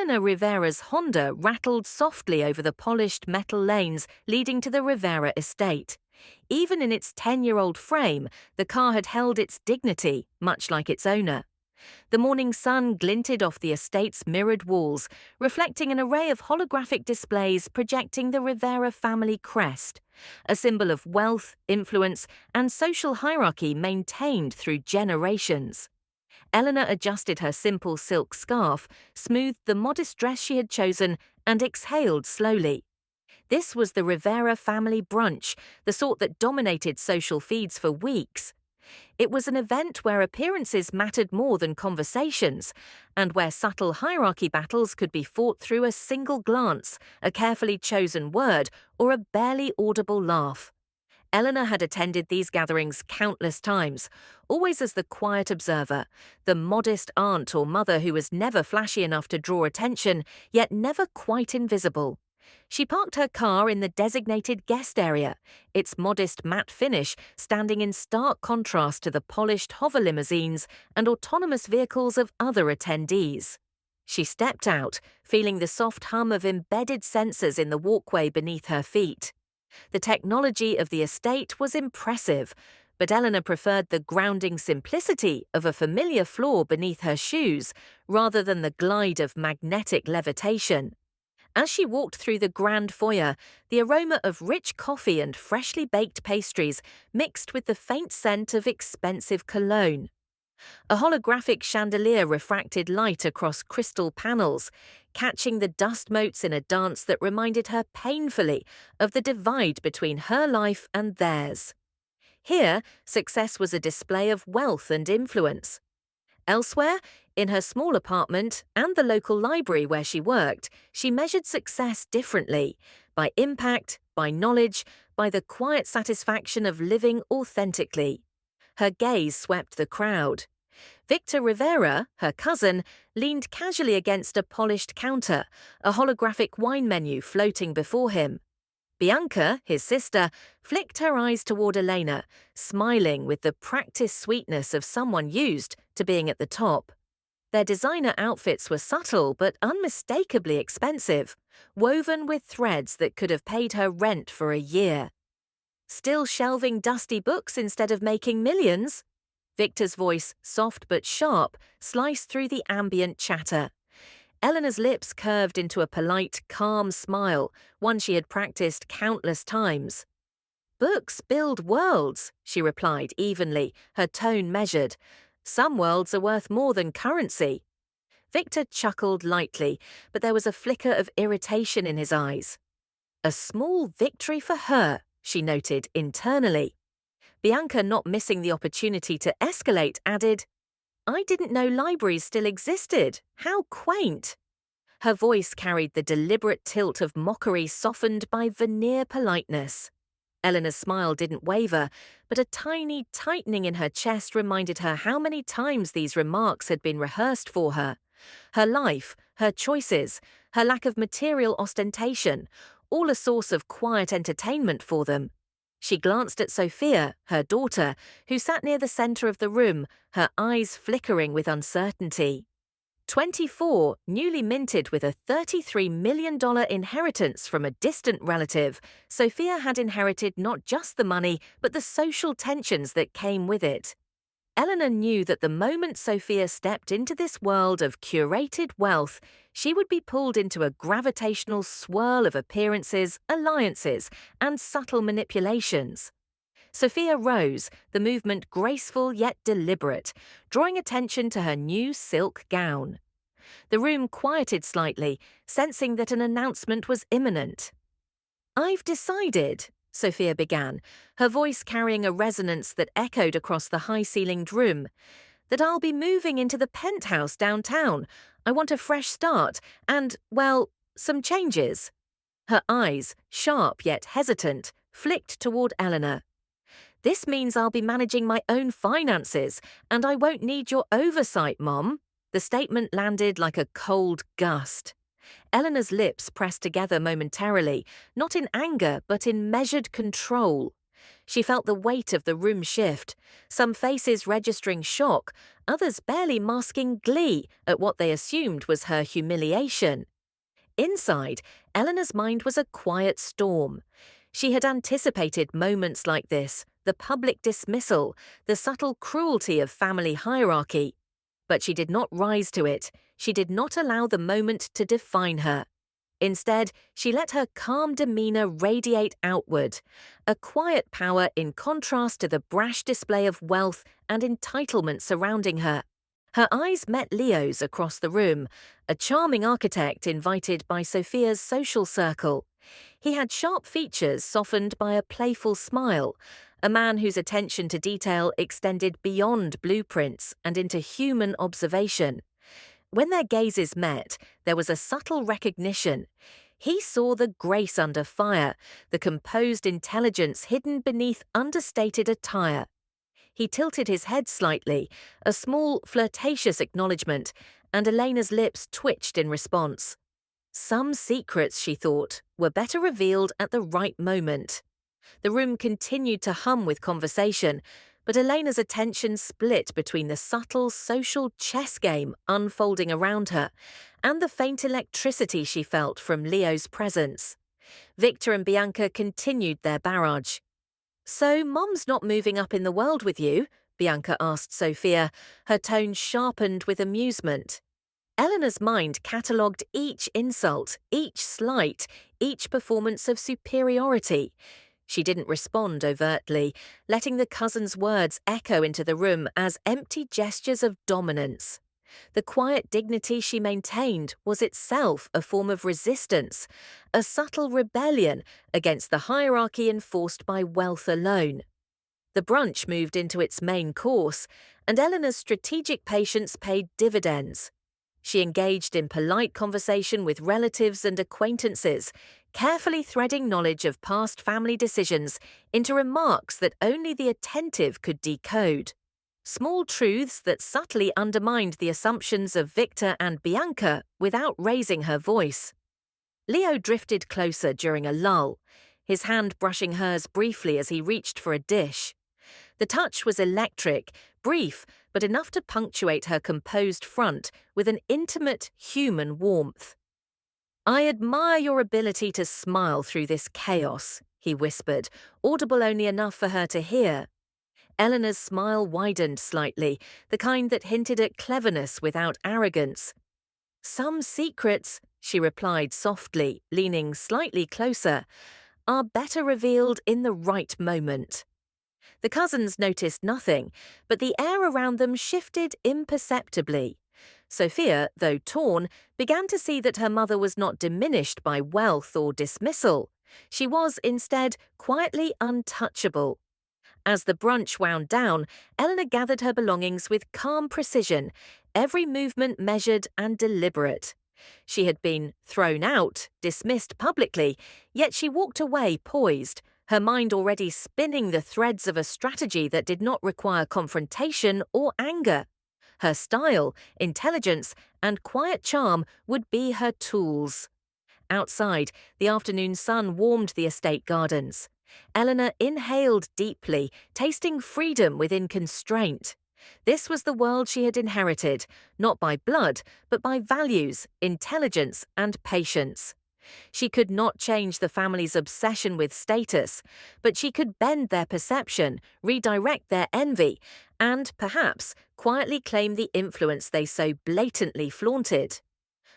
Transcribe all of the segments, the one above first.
Eleanor Rivera's Honda rattled softly over the polished metal lanes leading to the Rivera estate. Even in its 10-year-old frame, the car had held its dignity, much like its owner. The morning sun glinted off the estate's mirrored walls, reflecting an array of holographic displays projecting the Rivera family crest, a symbol of wealth, influence, and social hierarchy maintained through generations. Eleanor adjusted her simple silk scarf, smoothed the modest dress she had chosen, and exhaled slowly. This was the Rivera family brunch, the sort that dominated social feeds for weeks. It was an event where appearances mattered more than conversations, and where subtle hierarchy battles could be fought through a single glance, a carefully chosen word, or a barely audible laugh. Eleanor had attended these gatherings countless times, always as the quiet observer, the modest aunt or mother who was never flashy enough to draw attention, yet never quite invisible. She parked her car in the designated guest area, its modest matte finish standing in stark contrast to the polished hover limousines and autonomous vehicles of other attendees. She stepped out, feeling the soft hum of embedded sensors in the walkway beneath her feet. The technology of the estate was impressive, but Eleanor preferred the grounding simplicity of a familiar floor beneath her shoes rather than the glide of magnetic levitation. As she walked through the grand foyer, the aroma of rich coffee and freshly baked pastries mixed with the faint scent of expensive cologne. A holographic chandelier refracted light across crystal panels, catching the dust motes in a dance that reminded her painfully of the divide between her life and theirs. Here, success was a display of wealth and influence. Elsewhere, in her small apartment and the local library where she worked, she measured success differently, by impact, by knowledge, by the quiet satisfaction of living authentically. Her gaze swept the crowd. Victor Rivera, her cousin, leaned casually against a polished counter, a holographic wine menu floating before him. Bianca, his sister, flicked her eyes toward Elena, smiling with the practiced sweetness of someone used to being at the top. Their designer outfits were subtle but unmistakably expensive, woven with threads that could have paid her rent for a year. Still shelving dusty books instead of making millions? Victor's voice, soft but sharp, sliced through the ambient chatter. Eleanor's lips curved into a polite, calm smile, one she had practiced countless times. "Books build worlds," she replied evenly, her tone measured. "Some worlds are worth more than currency." Victor chuckled lightly, but there was a flicker of irritation in his eyes. A small victory for her, she noted internally. Bianca, not missing the opportunity to escalate, added, "I didn't know libraries still existed. How quaint." Her voice carried the deliberate tilt of mockery softened by veneer politeness. Eleanor's smile didn't waver, but a tiny tightening in her chest reminded her how many times these remarks had been rehearsed for her. Her life, her choices, her lack of material ostentation, all a source of quiet entertainment for them. She glanced at Sophia, her daughter, who sat near the center of the room, her eyes flickering with uncertainty. 24, newly minted with a $33 million inheritance from a distant relative, Sophia had inherited not just the money, but the social tensions that came with it. Eleanor knew that the moment Sophia stepped into this world of curated wealth, she would be pulled into a gravitational swirl of appearances, alliances, and subtle manipulations. Sophia rose, the movement graceful yet deliberate, drawing attention to her new silk gown. The room quieted slightly, sensing that an announcement was imminent. "I've decided," Sophia began, her voice carrying a resonance that echoed across the high-ceilinged room, "that I'll be moving into the penthouse downtown. I want a fresh start and, well, some changes." Her eyes, sharp yet hesitant, flicked toward Eleanor. "This means I'll be managing my own finances, and I won't need your oversight, Mom." The statement landed like a cold gust. Eleanor's lips pressed together momentarily, not in anger but in measured control. She felt the weight of the room shift, some faces registering shock, others barely masking glee at what they assumed was her humiliation. Inside, Eleanor's mind was a quiet storm. She had anticipated moments like this, the public dismissal, the subtle cruelty of family hierarchy. But she did not rise to it. She did not allow the moment to define her. Instead, she let her calm demeanor radiate outward, a quiet power in contrast to the brash display of wealth and entitlement surrounding her. Her eyes met Leo's across the room, a charming architect invited by Sophia's social circle. He had sharp features softened by a playful smile, a man whose attention to detail extended beyond blueprints and into human observation. When their gazes met, there was a subtle recognition. He saw the grace under fire, the composed intelligence hidden beneath understated attire. He tilted his head slightly, a small, flirtatious acknowledgement, and Elena's lips twitched in response. Some secrets, she thought, were better revealed at the right moment. The room continued to hum with conversation, but Elena's attention split between the subtle social chess game unfolding around her and the faint electricity she felt from Leo's presence. Victor and Bianca continued their barrage. "So Mom's not moving up in the world with you?" Bianca asked Sophia, her tone sharpened with amusement. Eleanor's mind catalogued each insult, each slight, each performance of superiority. She didn't respond overtly, letting the cousin's words echo into the room as empty gestures of dominance. The quiet dignity she maintained was itself a form of resistance, a subtle rebellion against the hierarchy enforced by wealth alone. The brunch moved into its main course, and Eleanor's strategic patience paid dividends. She engaged in polite conversation with relatives and acquaintances, carefully threading knowledge of past family decisions into remarks that only the attentive could decode. Small truths that subtly undermined the assumptions of Victor and Bianca without raising her voice. Leo drifted closer during a lull, his hand brushing hers briefly as he reached for a dish. The touch was electric, brief, but enough to punctuate her composed front with an intimate, human warmth. "I admire your ability to smile through this chaos," he whispered, audible only enough for her to hear. Eleanor's smile widened slightly, the kind that hinted at cleverness without arrogance. "Some secrets," she replied softly, leaning slightly closer, "are better revealed in the right moment." The cousins noticed nothing, but the air around them shifted imperceptibly. Sophia, though torn, began to see that her mother was not diminished by wealth or dismissal. She was, instead, quietly untouchable. As the brunch wound down, Eleanor gathered her belongings with calm precision, every movement measured and deliberate. She had been thrown out, dismissed publicly, yet she walked away poised, her mind already spinning the threads of a strategy that did not require confrontation or anger. Her style, intelligence, and quiet charm would be her tools. Outside, the afternoon sun warmed the estate gardens. Eleanor inhaled deeply, tasting freedom within constraint. This was the world she had inherited, not by blood, but by values, intelligence, and patience. She could not change the family's obsession with status, but she could bend their perception, redirect their envy, and, perhaps, quietly claim the influence they so blatantly flaunted.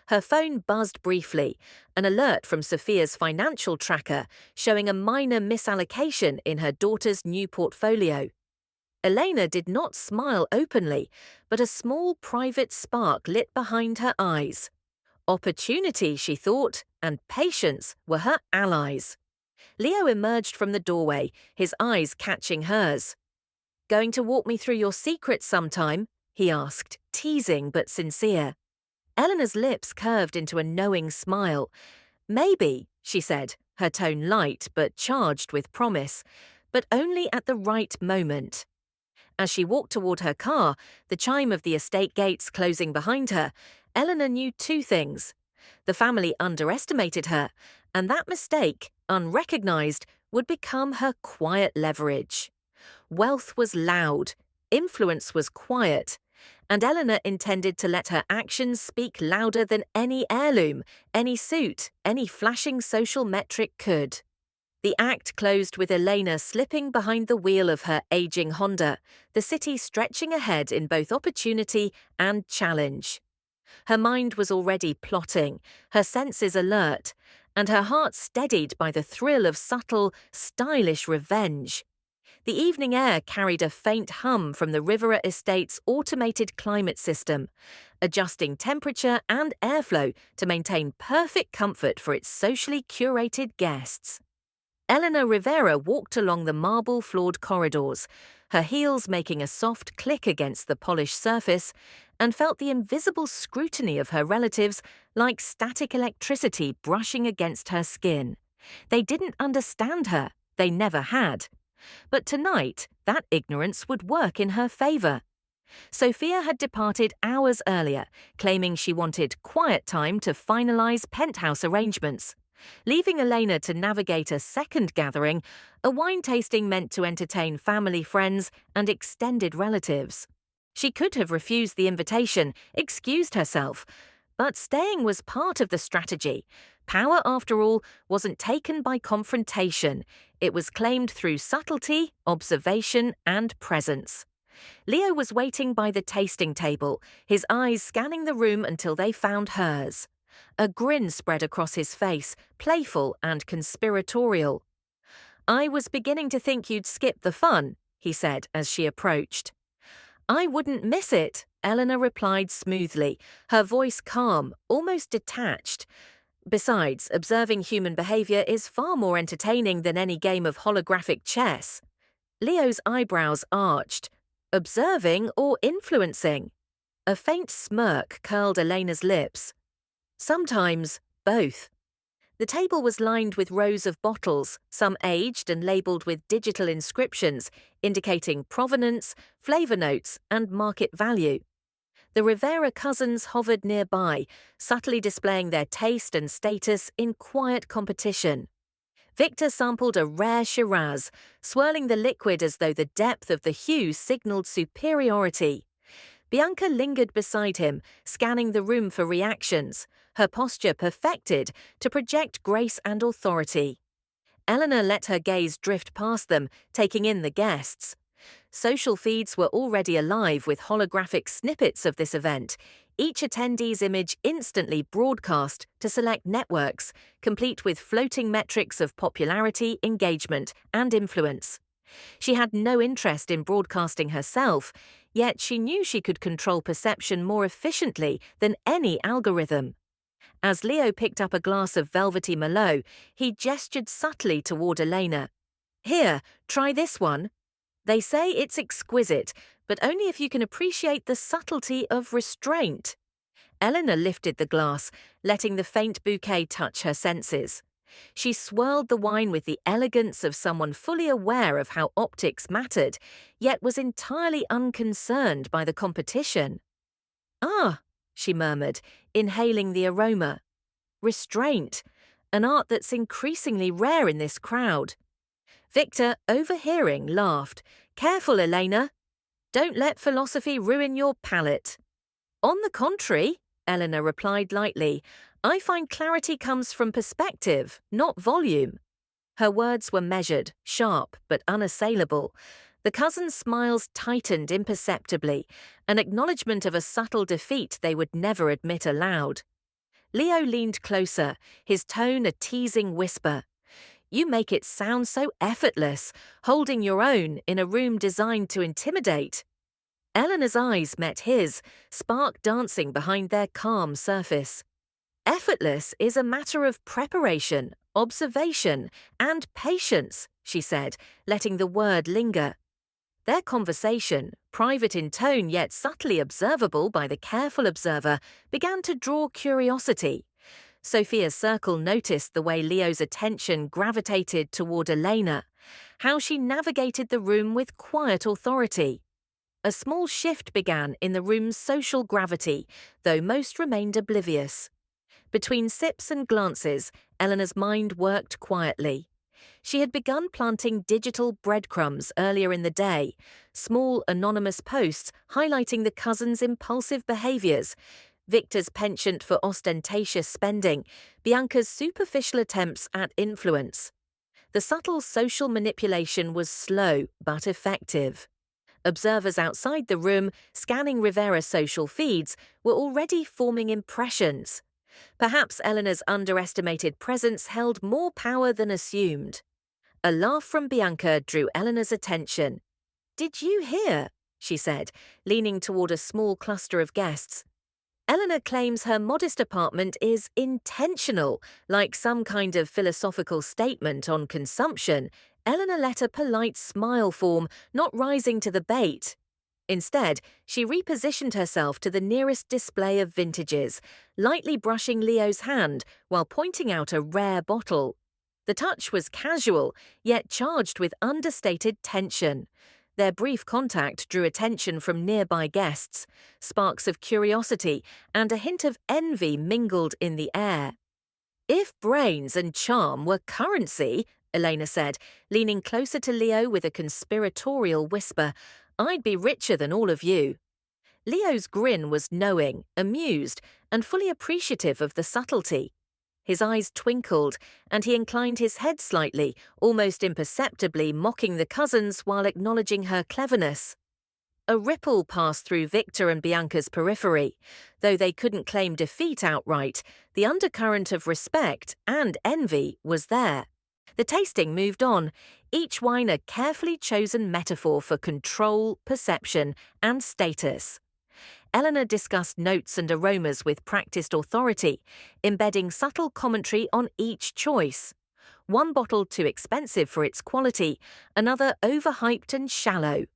Her phone buzzed briefly, an alert from Sophia's financial tracker showing a minor misallocation in her daughter's new portfolio. Elena did not smile openly, but a small private spark lit behind her eyes. Opportunity, she thought, and patience were her allies. Leo emerged from the doorway, his eyes catching hers. "Going to walk me through your secrets sometime?" he asked, teasing but sincere. Eleanor's lips curved into a knowing smile. "Maybe," she said, her tone light but charged with promise, "but only at the right moment." As she walked toward her car, the chime of the estate gates closing behind her, Eleanor knew two things. The family underestimated her, and that mistake, unrecognized, would become her quiet leverage. Wealth was loud, influence was quiet, and Eleanor intended to let her actions speak louder than any heirloom, any suit, any flashing social metric could. The act closed with Elena slipping behind the wheel of her aging Honda, the city stretching ahead in both opportunity and challenge. Her mind was already plotting, her senses alert, and her heart steadied by the thrill of subtle, stylish revenge. The evening air carried a faint hum from the Rivera Estate's automated climate system, adjusting temperature and airflow to maintain perfect comfort for its socially curated guests. Eleanor Rivera walked along the marble-floored corridors, her heels making a soft click against the polished surface, and felt the invisible scrutiny of her relatives like static electricity brushing against her skin. They didn't understand her, they never had. But tonight, that ignorance would work in her favor. Sophia had departed hours earlier, claiming she wanted quiet time to finalize penthouse arrangements. Leaving Elena to navigate a second gathering, a wine tasting meant to entertain family friends and extended relatives. She could have refused the invitation, excused herself, but staying was part of the strategy. Power, after all, wasn't taken by confrontation. It was claimed through subtlety, observation, and presence. Leo was waiting by the tasting table, his eyes scanning the room until they found hers. A grin spread across his face, playful and conspiratorial. "I was beginning to think you'd skip the fun," he said as she approached. "I wouldn't miss it," Eleanor replied smoothly, her voice calm, almost detached. Besides, observing human behavior is far more entertaining than any game of holographic chess. Leo's eyebrows arched. Observing or influencing? A faint smirk curled Elena's lips. Sometimes, both. The table was lined with rows of bottles, some aged and labelled with digital inscriptions, indicating provenance, flavour notes, and market value. The Rivera cousins hovered nearby, subtly displaying their taste and status in quiet competition. Victor sampled a rare Shiraz, swirling the liquid as though the depth of the hue signalled superiority. Bianca lingered beside him, scanning the room for reactions, her posture perfected to project grace and authority. Eleanor let her gaze drift past them, taking in the guests. Social feeds were already alive with holographic snippets of this event, each attendee's image instantly broadcast to select networks, complete with floating metrics of popularity, engagement, and influence. She had no interest in broadcasting herself, yet she knew she could control perception more efficiently than any algorithm. As Leo picked up a glass of velvety Merlot, he gestured subtly toward Elena. "Here, try this one. They say it's exquisite, but only if you can appreciate the subtlety of restraint." Eleanor lifted the glass, letting the faint bouquet touch her senses. She swirled the wine with the elegance of someone fully aware of how optics mattered, yet was entirely unconcerned by the competition. "Ah," she murmured, inhaling the aroma. "Restraint, an art that's increasingly rare in this crowd." Victor, overhearing, laughed. "Careful, Elena. Don't let philosophy ruin your palate." "On the contrary," Eleanor replied lightly, "I find clarity comes from perspective, not volume." Her words were measured, sharp, but unassailable. The cousins' smiles tightened imperceptibly, an acknowledgement of a subtle defeat they would never admit aloud. Leo leaned closer, his tone a teasing whisper. "You make it sound so effortless, holding your own in a room designed to intimidate." Eleanor's eyes met his, spark dancing behind their calm surface. "Effortless is a matter of preparation, observation, and patience," she said, letting the word linger. Their conversation, private in tone yet subtly observable by the careful observer, began to draw curiosity. Sophia Circle noticed the way Leo's attention gravitated toward Elena, how she navigated the room with quiet authority. A small shift began in the room's social gravity, though most remained oblivious. Between sips and glances, Eleanor's mind worked quietly. She had begun planting digital breadcrumbs earlier in the day, small anonymous posts highlighting the cousins' impulsive behaviors, Victor's penchant for ostentatious spending, Bianca's superficial attempts at influence. The subtle social manipulation was slow but effective. Observers outside the room, scanning Rivera's social feeds, were already forming impressions. Perhaps Eleanor's underestimated presence held more power than assumed. A laugh from Bianca drew Eleanor's attention. "Did you hear?" she said, leaning toward a small cluster of guests. Eleanor claims her modest apartment is intentional, like some kind of philosophical statement on consumption. Eleanor let a polite smile form, not rising to the bait. Instead, she repositioned herself to the nearest display of vintages, lightly brushing Leo's hand while pointing out a rare bottle. The touch was casual, yet charged with understated tension. Their brief contact drew attention from nearby guests. Sparks of curiosity and a hint of envy mingled in the air. "If brains and charm were currency," Elena said, leaning closer to Leo with a conspiratorial whisper, "I'd be richer than all of you." Leo's grin was knowing, amused, and fully appreciative of the subtlety. His eyes twinkled, and he inclined his head slightly, almost imperceptibly mocking the cousins while acknowledging her cleverness. A ripple passed through Victor and Bianca's periphery. Though they couldn't claim defeat outright, the undercurrent of respect and envy was there. The tasting moved on, each wine a carefully chosen metaphor for control, perception, and status. Eleanor discussed notes and aromas with practiced authority, embedding subtle commentary on each choice. One bottle too expensive for its quality, another overhyped and shallow.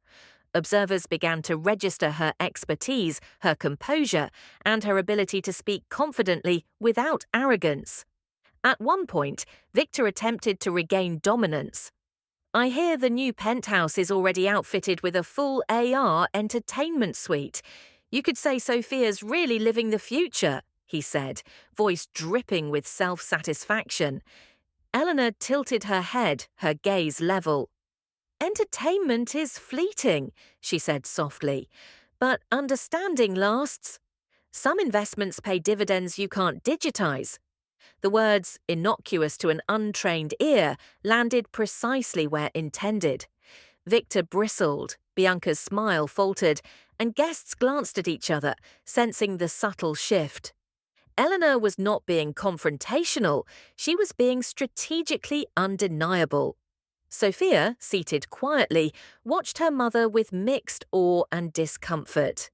Observers began to register her expertise, her composure, and her ability to speak confidently without arrogance. At one point, Victor attempted to regain dominance. "I hear the new penthouse is already outfitted with a full AR entertainment suite. You could say Sophia's really living the future," he said, voice dripping with self-satisfaction. Eleanor tilted her head, her gaze level. "Entertainment is fleeting," she said softly, "but understanding lasts. Some investments pay dividends you can't digitize." The words, innocuous to an untrained ear, landed precisely where intended. Victor bristled, Bianca's smile faltered, and guests glanced at each other, sensing the subtle shift. Eleanor was not being confrontational, she was being strategically undeniable. Sophia, seated quietly, watched her mother with mixed awe and discomfort.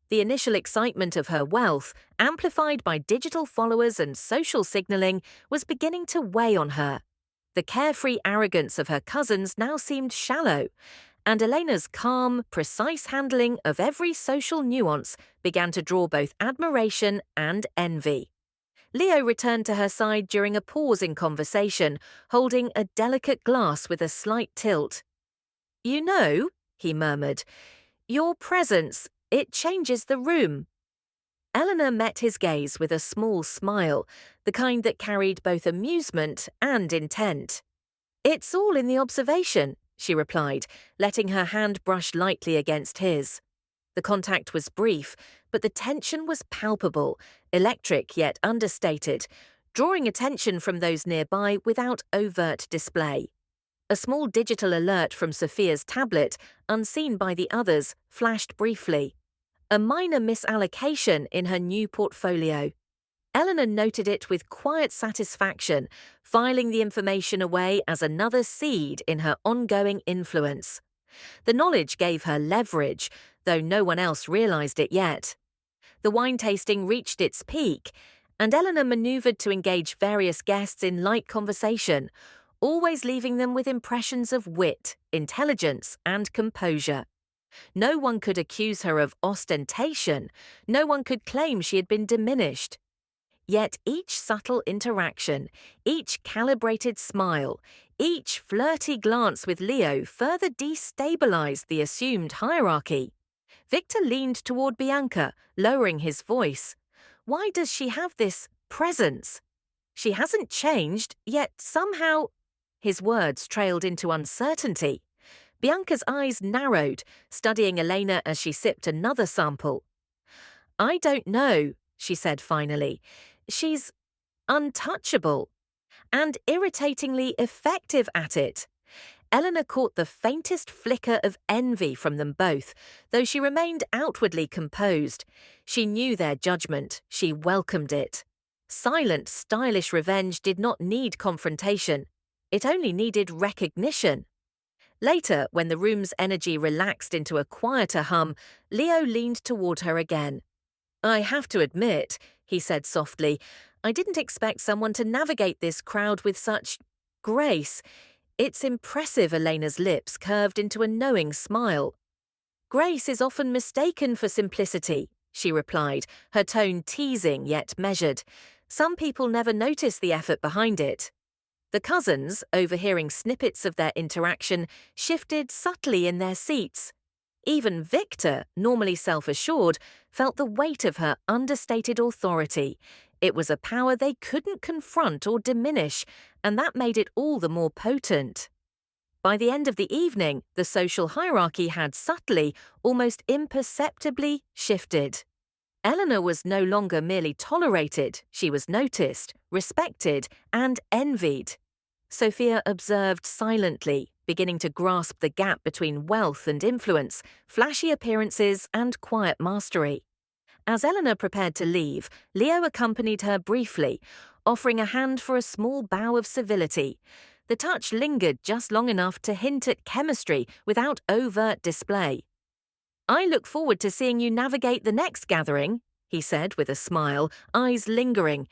The initial excitement of her wealth, amplified by digital followers and social signaling, was beginning to weigh on her. The carefree arrogance of her cousins now seemed shallow, and Elena's calm, precise handling of every social nuance began to draw both admiration and envy. Leo returned to her side during a pause in conversation, holding a delicate glass with a slight tilt. "You know," he murmured, "your presence, it changes the room." Eleanor met his gaze with a small smile, the kind that carried both amusement and intent. "It's all in the observation," she replied, letting her hand brush lightly against his. The contact was brief, but the tension was palpable, electric yet understated, drawing attention from those nearby without overt display. A small digital alert from Sophia's tablet, unseen by the others, flashed briefly. A minor misallocation in her new portfolio. Eleanor noted it with quiet satisfaction, filing the information away as another seed in her ongoing influence. The knowledge gave her leverage, though no one else realized it yet. The wine tasting reached its peak, and Eleanor maneuvered to engage various guests in light conversation, always leaving them with impressions of wit, intelligence, and composure. No one could accuse her of ostentation, no one could claim she had been diminished. Yet each subtle interaction, each calibrated smile, each flirty glance with Leo further destabilized the assumed hierarchy. Victor leaned toward Bianca, lowering his voice. "Why does she have this presence? She hasn't changed, yet somehow—" His words trailed into uncertainty. Bianca's eyes narrowed, studying Elena as she sipped another sample. "I don't know," she said finally. "She's untouchable and irritatingly effective at it." Eleanor caught the faintest flicker of envy from them both, though she remained outwardly composed. She knew their judgment. She welcomed it. Silent, stylish revenge did not need confrontation. It only needed recognition. Later, when the room's energy relaxed into a quieter hum, Leo leaned toward her again. "I have to admit," he said softly, "I didn't expect someone to navigate this crowd with such grace." It's impressive. Elena's lips curved into a knowing smile. "Grace is often mistaken for simplicity," she replied, her tone teasing yet measured. "Some people never notice the effort behind it." The cousins, overhearing snippets of their interaction, shifted subtly in their seats. Even Victor, normally self-assured, felt the weight of her understated authority. It was a power they couldn't confront or diminish, and that made it all the more potent. By the end of the evening, the social hierarchy had subtly, almost imperceptibly, shifted. Eleanor was no longer merely tolerated, she was noticed, respected, and envied. Sophia observed silently, beginning to grasp the gap between wealth and influence, flashy appearances, and quiet mastery. As Eleanor prepared to leave, Leo accompanied her briefly, offering a hand for a small bow of civility. The touch lingered just long enough to hint at chemistry without overt display. "I look forward to seeing you navigate the next gathering," he said with a smile, eyes lingering.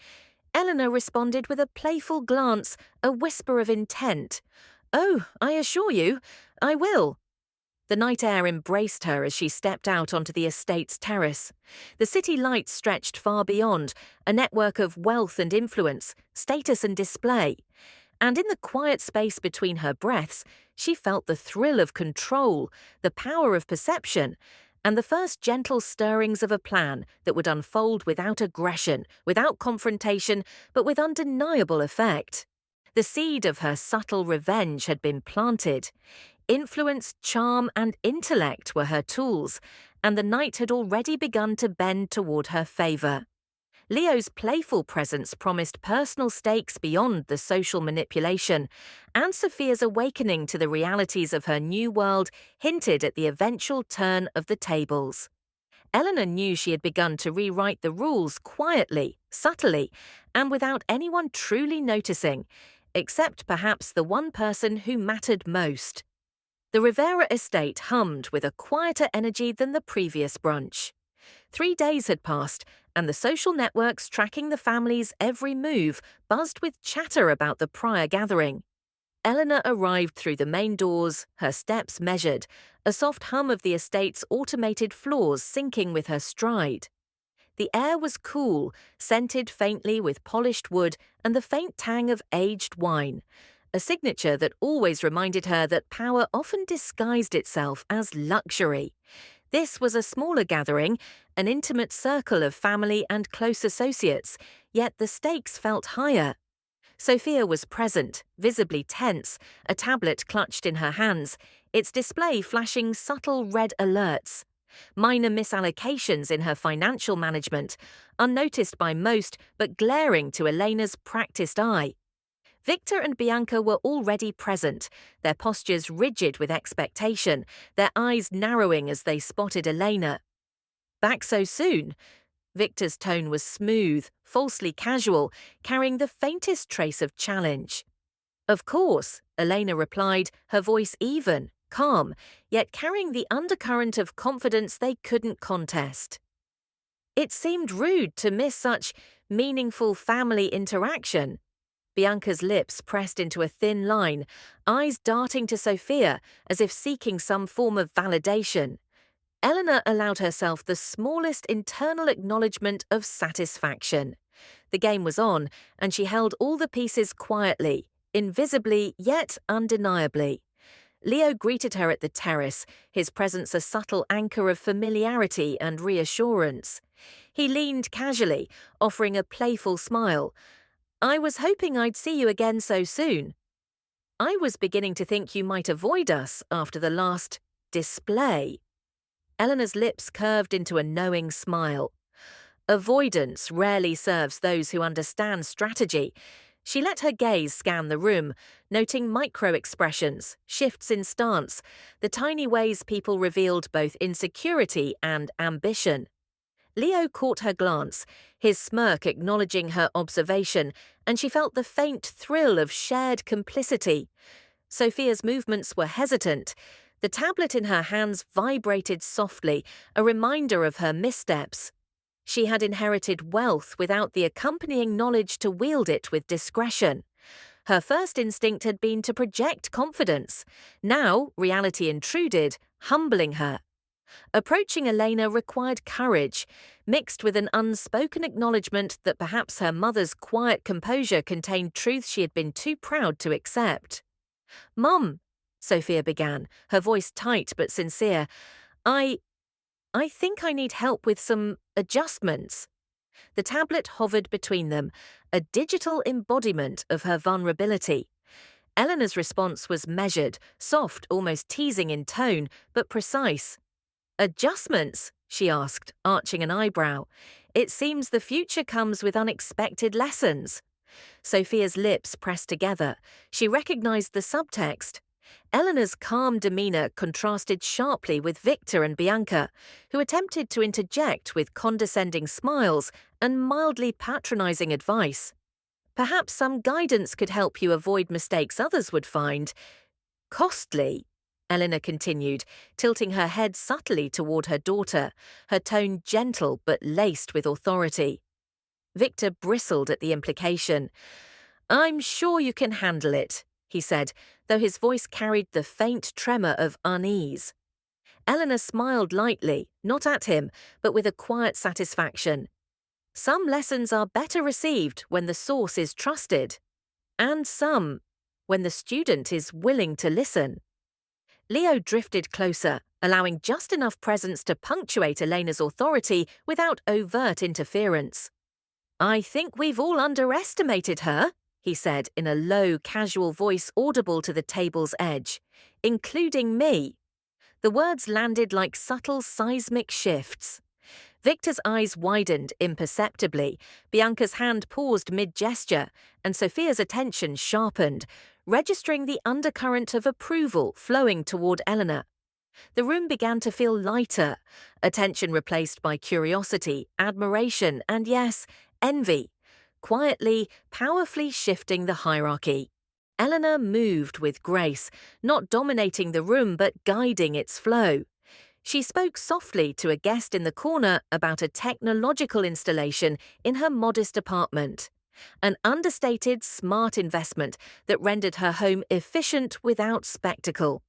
Eleanor responded with a playful glance, a whisper of intent. "Oh, I assure you, I will." The night air embraced her as she stepped out onto the estate's terrace. The city lights stretched far beyond, a network of wealth and influence, status and display. And in the quiet space between her breaths, she felt the thrill of control, the power of perception, and the first gentle stirrings of a plan that would unfold without aggression, without confrontation, but with undeniable effect. The seed of her subtle revenge had been planted. Influence, charm, and intellect were her tools, and the night had already begun to bend toward her favor. Leo's playful presence promised personal stakes beyond the social manipulation, and Sophia's awakening to the realities of her new world hinted at the eventual turn of the tables. Eleanor knew she had begun to rewrite the rules quietly, subtly, and without anyone truly noticing, except perhaps the one person who mattered most. The Rivera estate hummed with a quieter energy than the previous brunch. 3 days had passed, and the social networks tracking the family's every move buzzed with chatter about the prior gathering. Eleanor arrived through the main doors, her steps measured, a soft hum of the estate's automated floors syncing with her stride. The air was cool, scented faintly with polished wood and the faint tang of aged wine, a signature that always reminded her that power often disguised itself as luxury. This was a smaller gathering, an intimate circle of family and close associates, yet the stakes felt higher. Sophia was present, visibly tense, a tablet clutched in her hands, its display flashing subtle red alerts. Minor misallocations in her financial management, unnoticed by most but glaring to Elena's practiced eye. Victor and Bianca were already present, their postures rigid with expectation, their eyes narrowing as they spotted Elena. "Back so soon?" Victor's tone was smooth, falsely casual, carrying the faintest trace of challenge. "Of course," Elena replied, her voice even, calm, yet carrying the undercurrent of confidence they couldn't contest. "It seemed rude to miss such meaningful family interaction." Bianca's lips pressed into a thin line, eyes darting to Sophia as if seeking some form of validation. Eleanor allowed herself the smallest internal acknowledgement of satisfaction. The game was on, and she held all the pieces quietly, invisibly yet undeniably. Leo greeted her at the terrace, his presence a subtle anchor of familiarity and reassurance. He leaned casually, offering a playful smile. "I was hoping I'd see you again so soon." I was beginning to think you might avoid us after the last display. Eleanor's lips curved into a knowing smile. Avoidance rarely serves those who understand strategy. She let her gaze scan the room, noting micro-expressions, shifts in stance, the tiny ways people revealed both insecurity and ambition. Leo caught her glance, his smirk acknowledging her observation, and she felt the faint thrill of shared complicity. Sophia's movements were hesitant. The tablet in her hands vibrated softly, a reminder of her missteps. She had inherited wealth without the accompanying knowledge to wield it with discretion. Her first instinct had been to project confidence. Now, reality intruded, humbling her. Approaching Elena required courage, mixed with an unspoken acknowledgement that perhaps her mother's quiet composure contained truths she had been too proud to accept. "Mum," Sophia began, her voice tight but sincere, I think I need help with some adjustments." The tablet hovered between them, a digital embodiment of her vulnerability. Eleanor's response was measured, soft, almost teasing in tone, but precise. "Adjustments?" she asked, arching an eyebrow. "It seems the future comes with unexpected lessons." Sophia's lips pressed together. She recognized the subtext. Eleanor's calm demeanor contrasted sharply with Victor and Bianca, who attempted to interject with condescending smiles and mildly patronizing advice. "Perhaps some guidance could help you avoid mistakes others would find costly," Eleanor continued, tilting her head subtly toward her daughter, her tone gentle but laced with authority. Victor bristled at the implication. "I'm sure you can handle it," he said, though his voice carried the faint tremor of unease. Eleanor smiled lightly, not at him, but with a quiet satisfaction. Some lessons are better received when the source is trusted, and some when the student is willing to listen. Leo drifted closer, allowing just enough presence to punctuate Elena's authority without overt interference. "I think we've all underestimated her," he said in a low, casual voice audible to the table's edge, "including me." The words landed like subtle seismic shifts. Victor's eyes widened imperceptibly, Bianca's hand paused mid-gesture, and Sophia's attention sharpened, registering the undercurrent of approval flowing toward Eleanor. The room began to feel lighter, attention replaced by curiosity, admiration, and yes, envy, quietly, powerfully shifting the hierarchy. Eleanor moved with grace, not dominating the room but guiding its flow. She spoke softly to a guest in the corner about a technological installation in her modest apartment. An understated, smart investment that rendered her home efficient without spectacle.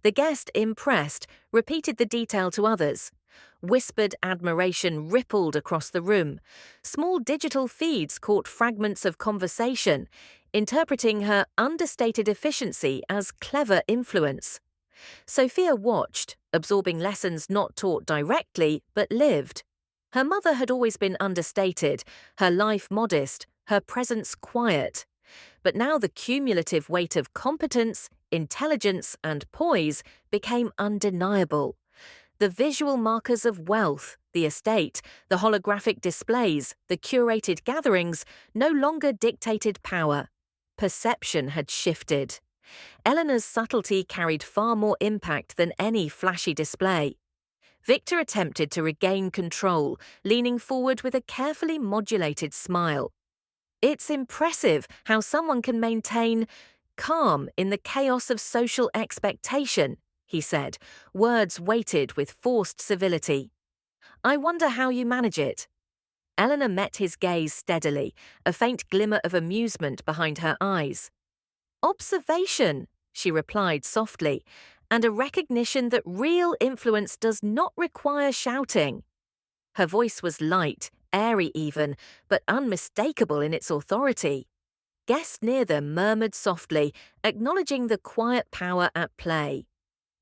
The guest, impressed, repeated the detail to others. Whispered admiration rippled across the room. Small digital feeds caught fragments of conversation, interpreting her understated efficiency as clever influence. Sophia watched, absorbing lessons not taught directly but lived. Her mother had always been understated, her life modest, her presence quiet. But now the cumulative weight of competence, intelligence, and poise became undeniable. The visual markers of wealth, the estate, the holographic displays, the curated gatherings no longer dictated power. Perception had shifted. Eleanor's subtlety carried far more impact than any flashy display. Victor attempted to regain control, leaning forward with a carefully modulated smile. "It's impressive how someone can maintain calm in the chaos of social expectation," he said, words weighted with forced civility. "I wonder how you manage it." Eleanor met his gaze steadily, a faint glimmer of amusement behind her eyes. "Observation," she replied softly, "and a recognition that real influence does not require shouting." Her voice was light, airy even, but unmistakable in its authority. Guests near them murmured softly, acknowledging the quiet power at play.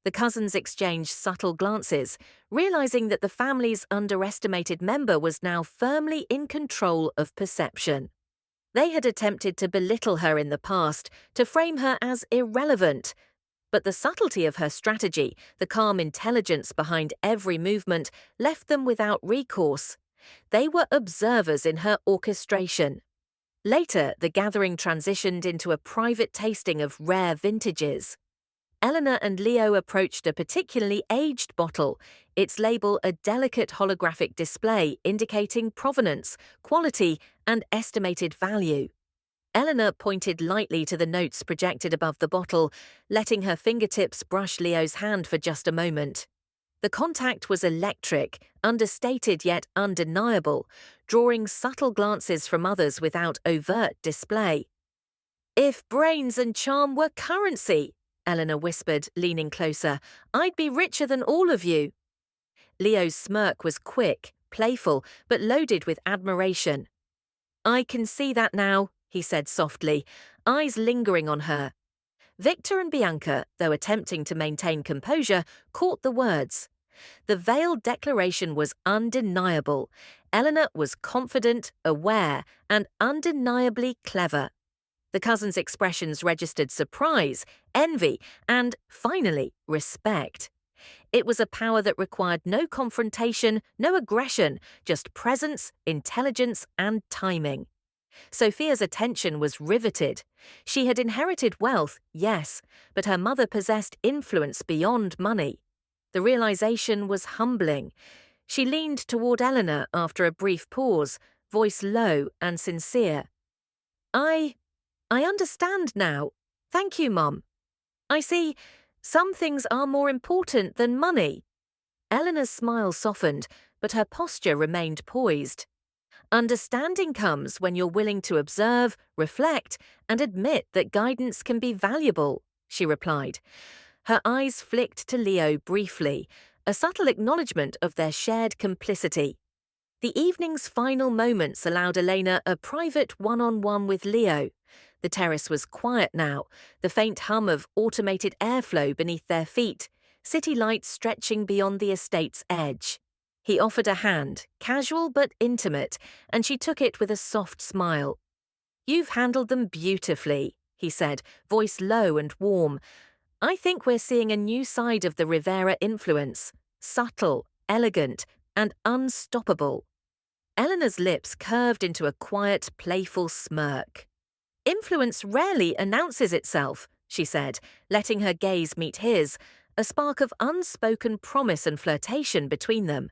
The cousins exchanged subtle glances, realizing that the family's underestimated member was now firmly in control of perception. They had attempted to belittle her in the past, to frame her as irrelevant. But the subtlety of her strategy, the calm intelligence behind every movement, left them without recourse. They were observers in her orchestration. Later, the gathering transitioned into a private tasting of rare vintages. Eleanor and Leo approached a particularly aged bottle, its label a delicate holographic display indicating provenance, quality, and estimated value. Eleanor pointed lightly to the notes projected above the bottle, letting her fingertips brush Leo's hand for just a moment. The contact was electric, understated yet undeniable, drawing subtle glances from others without overt display. "If brains and charm were currency," Eleanor whispered, leaning closer, "I'd be richer than all of you." Leo's smirk was quick, playful, but loaded with admiration. "I can see that now," he said softly, eyes lingering on her. Victor and Bianca, though attempting to maintain composure, caught the words. The veiled declaration was undeniable. Eleanor was confident, aware, and undeniably clever. The cousins' expressions registered surprise, envy, and, finally, respect. It was a power that required no confrontation, no aggression, just presence, intelligence, and timing. Sophia's attention was riveted. She had inherited wealth, yes, but her mother possessed influence beyond money. The realization was humbling. She leaned toward Eleanor after a brief pause, voice low and sincere. I understand now. Thank you, Mum. I see. Some things are more important than money." Eleanor's smile softened, but her posture remained poised. "Understanding comes when you're willing to observe, reflect, and admit that guidance can be valuable," she replied. Her eyes flicked to Leo briefly, a subtle acknowledgement of their shared complicity. The evening's final moments allowed Elena a private one-on-one with Leo. The terrace was quiet now, the faint hum of automated airflow beneath their feet, city lights stretching beyond the estate's edge. He offered a hand, casual but intimate, and she took it with a soft smile. "You've handled them beautifully," he said, voice low and warm. "I think we're seeing a new side of the Rivera influence, subtle, elegant, and unstoppable." Eleanor's lips curved into a quiet, playful smirk. "Influence rarely announces itself," she said, letting her gaze meet his, a spark of unspoken promise and flirtation between them.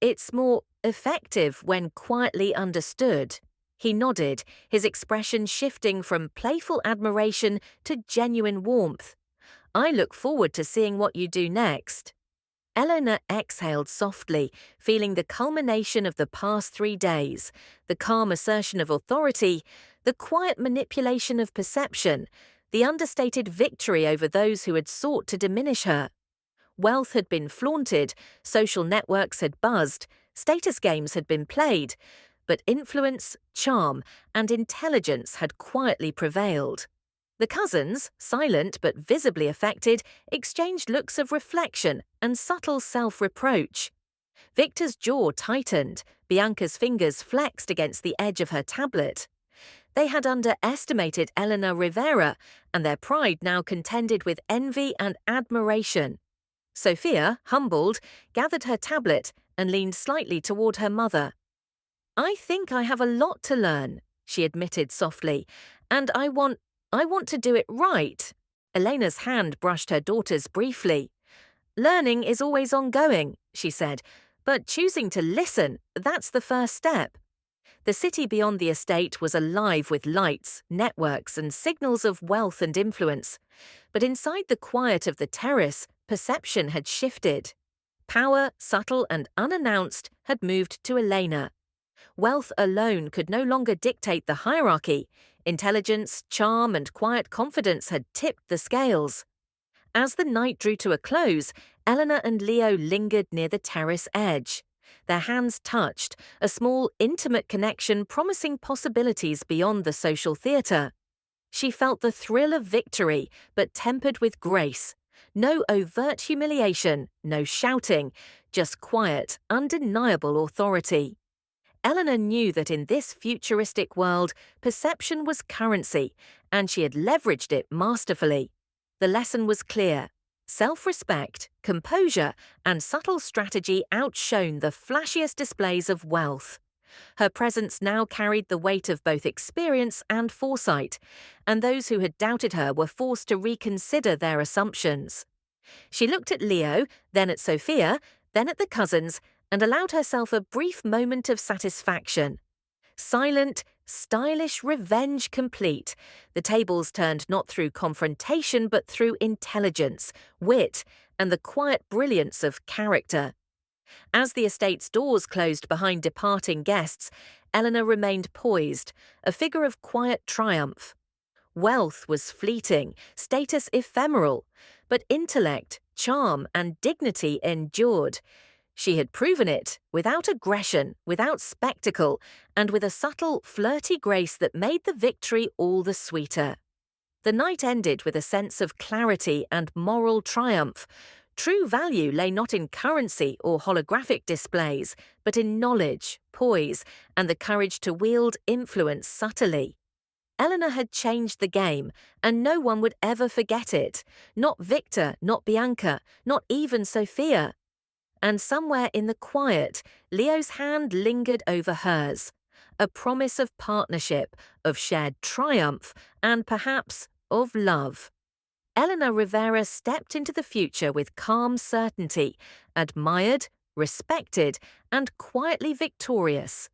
"It's more effective when quietly understood." He nodded, his expression shifting from playful admiration to genuine warmth. "I look forward to seeing what you do next." Eleanor exhaled softly, feeling the culmination of the past 3 days, the calm assertion of authority, the quiet manipulation of perception, the understated victory over those who had sought to diminish her. Wealth had been flaunted, social networks had buzzed, status games had been played, but influence, charm, and intelligence had quietly prevailed. The cousins, silent but visibly affected, exchanged looks of reflection and subtle self-reproach. Victor's jaw tightened, Bianca's fingers flexed against the edge of her tablet. They had underestimated Eleanor Rivera, and their pride now contended with envy and admiration. Sophia, humbled, gathered her tablet and leaned slightly toward her mother. "I think I have a lot to learn," she admitted softly, "and I want to do it right." Elena's hand brushed her daughter's briefly. "Learning is always ongoing," she said, "but choosing to listen, that's the first step." The city beyond the estate was alive with lights, networks, and signals of wealth and influence. But inside the quiet of the terrace, perception had shifted. Power, subtle and unannounced, had moved to Elena. Wealth alone could no longer dictate the hierarchy. Intelligence, charm, and quiet confidence had tipped the scales. As the night drew to a close, Eleanor and Leo lingered near the terrace edge. Their hands touched, a small, intimate connection promising possibilities beyond the social theatre. She felt the thrill of victory, but tempered with grace. No overt humiliation, no shouting, just quiet, undeniable authority. Eleanor knew that in this futuristic world, perception was currency, and she had leveraged it masterfully. The lesson was clear. Self-respect, composure, and subtle strategy outshone the flashiest displays of wealth. Her presence now carried the weight of both experience and foresight, and those who had doubted her were forced to reconsider their assumptions. She looked at Leo, then at Sophia, then at the cousins, and allowed herself a brief moment of satisfaction. Silent, stylish revenge complete. The tables turned not through confrontation but through intelligence, wit, and the quiet brilliance of character. As the estate's doors closed behind departing guests, Eleanor remained poised, a figure of quiet triumph. Wealth was fleeting, status ephemeral, but intellect, charm, and dignity endured. She had proven it, without aggression, without spectacle, and with a subtle, flirty grace that made the victory all the sweeter. The night ended with a sense of clarity and moral triumph. True value lay not in currency or holographic displays, but in knowledge, poise, and the courage to wield influence subtly. Eleanor had changed the game, and no one would ever forget it. Not Victor, not Bianca, not even Sophia. And somewhere in the quiet, Leo's hand lingered over hers. A promise of partnership, of shared triumph, and perhaps of love. Eleanor Rivera stepped into the future with calm certainty, admired, respected, and quietly victorious.